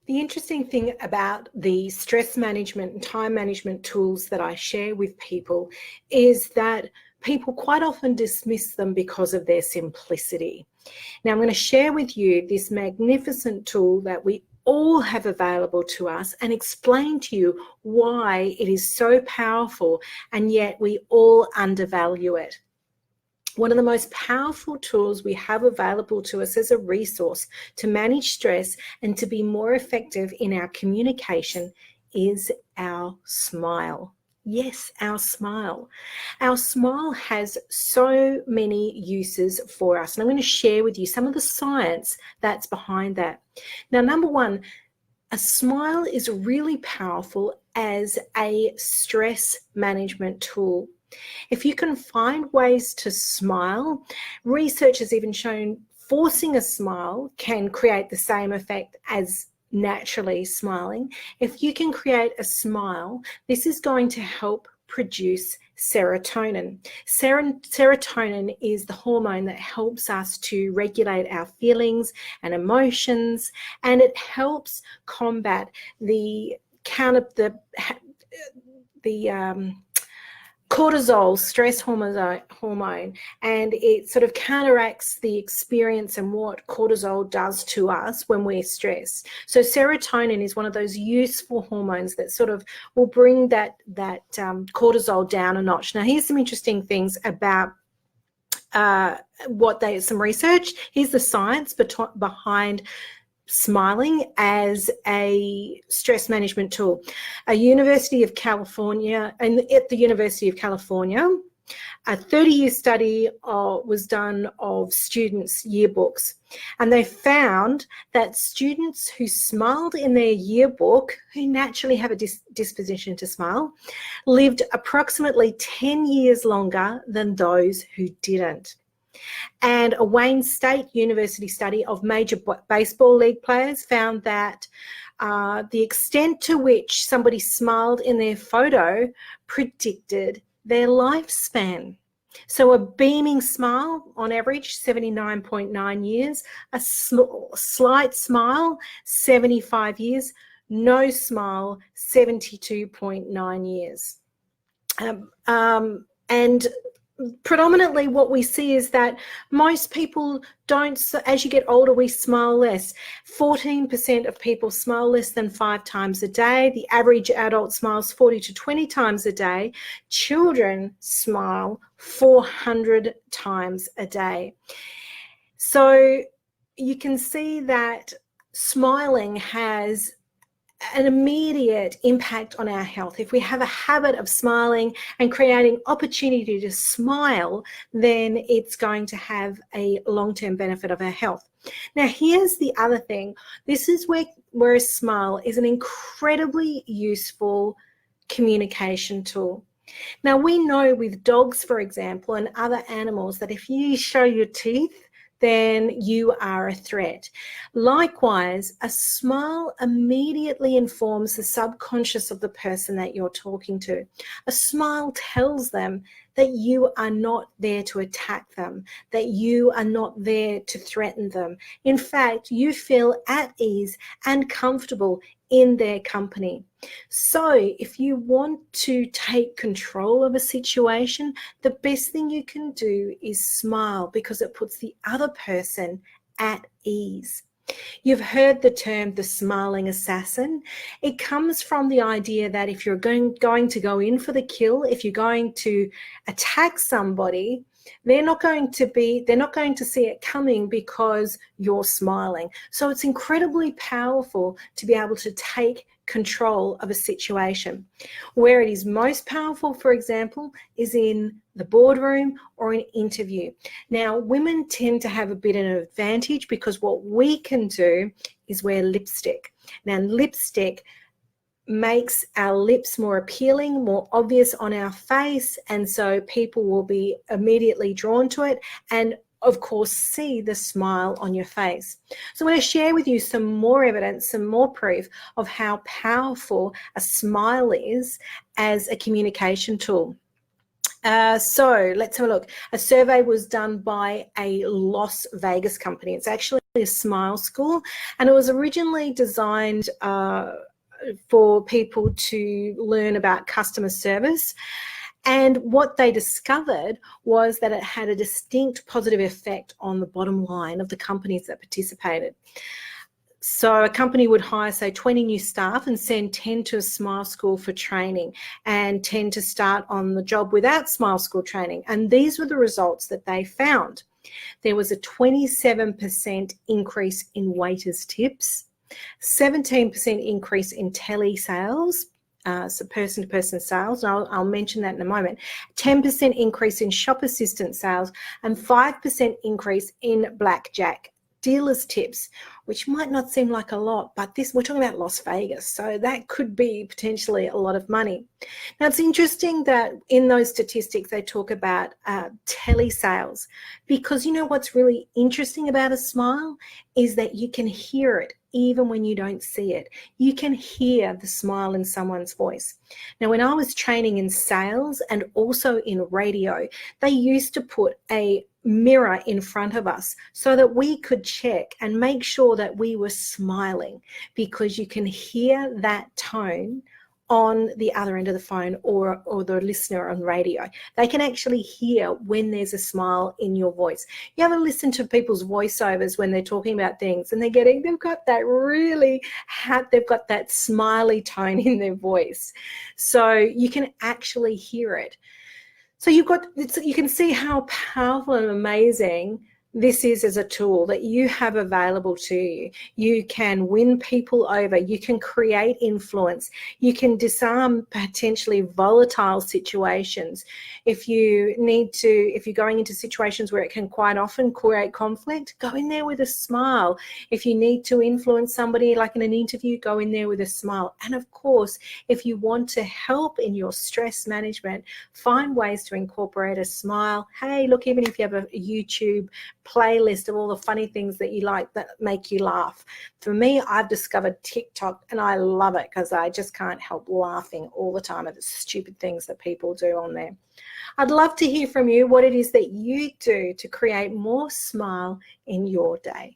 The interesting thing about the stress management and time management tools that I share with people is that people quite often dismiss them because of their simplicity. Now, I'm going to share with you this magnificent tool that we all have available to us and explain to you why it is so powerful and yet we all undervalue it. One of the most powerful tools we have available to us as a resource to manage stress and to be more effective in our communication is our smile. Yes, our smile. Our smile has so many uses for us. And I'm going to share with you some of the science that's behind that. Now, number one, a smile is really powerful as a stress management tool. If you can find ways to smile, research has even shown forcing a smile can create the same effect as naturally smiling. If you can create a smile, this is going to help produce serotonin. Serotonin is the hormone that helps us to regulate our feelings and emotions, and it helps combat the cortisol, stress hormone, and it sort of counteracts the experience and what cortisol does to us when we're stressed. So serotonin is one of those useful hormones that sort of will bring that cortisol down a notch. Now, here's some interesting things about some research. Here's the science behind smiling as a stress management tool. At the University of California, a 30-year study was done of students' yearbooks, and they found that students who smiled in their yearbook, who naturally have a disposition to smile, lived approximately 10 years longer than those who didn't. And a Wayne State University study of major baseball league players found that the extent to which somebody smiled in their photo predicted their lifespan. So a beaming smile, on average, 79.9 years, a slight smile, 75 years, no smile, 72.9 years. And predominantly what we see is that most people don't, as you get older, we smile less. 14% of people smile less than 5 times a day. The average adult smiles 40 to 20 times a day. Children smile 400 times a day. So you can see that smiling has an immediate impact on our health. If we have a habit of smiling and creating opportunity to smile, then it's going to have a long-term benefit of our health. Now, here's the other thing. This is where a smile is an incredibly useful communication tool. Now, we know with dogs, for example, and other animals, that if you show your teeth, then you are a threat. Likewise, a smile immediately informs the subconscious of the person that you're talking to. A smile tells them that you are not there to attack them, that you are not there to threaten them. In fact, you feel at ease and comfortable in their company. So if you want to take control of a situation, the best thing you can do is smile, because it puts the other person at ease. You've heard the term the smiling assassin. It comes from the idea that if you're going to go in for the kill, if you're going to attack somebody, they're not going to see it coming because you're smiling. So it's incredibly powerful to be able to take control of a situation. Where it is most powerful, for example, is in the boardroom or an interview. Now, women tend to have a bit of an advantage because what we can do is wear lipstick. Now, lipstick makes our lips more appealing, more obvious on our face, and so people will be immediately drawn to it and of course see the smile on your face. So I'm going to share with you some more evidence, some more proof of how powerful a smile is as a communication tool. So let's have a look. A survey was done by a Las Vegas company. It's actually a smile school, and it was originally designed for people to learn about customer service. And what they discovered was that it had a distinct positive effect on the bottom line of the companies that participated. So a company would hire, say, 20 new staff and send 10 to a Smile School for training and 10 to start on the job without Smile School training. And these were the results that they found. There was a 27% increase in waiters' tips, 17% increase in telesales, so person-to-person sales, and I'll mention that in a moment, 10% increase in shop assistant sales, and 5% increase in blackjack dealers tips, which might not seem like a lot, but we're talking about Las Vegas, so that could be potentially a lot of money. Now, it's interesting that in those statistics they talk about telesales, because you know what's really interesting about a smile is that you can hear it even when you don't see it. You can hear the smile in someone's voice. Now, when I was training in sales and also in radio, they used to put a mirror in front of us so that we could check and make sure that we were smiling, because you can hear that tone on the other end of the phone or the listener on radio. They can actually hear when there's a smile in your voice. You ever listen to people's voiceovers when they're talking about things and they've got that smiley tone in their voice. So you can actually hear it. So you can see how powerful and amazing this is as a tool that you have available to you. You can win people over. You can create influence. You can disarm potentially volatile situations. If you're going into situations where it can quite often create conflict, go in there with a smile. If you need to influence somebody, like in an interview, go in there with a smile. And of course, if you want to help in your stress management, find ways to incorporate a smile. Hey, look, even if you have a YouTube playlist of all the funny things that you like that make you laugh. For me, I've discovered TikTok and I love it because I just can't help laughing all the time at the stupid things that people do on there. I'd love to hear from you what it is that you do to create more smile in your day.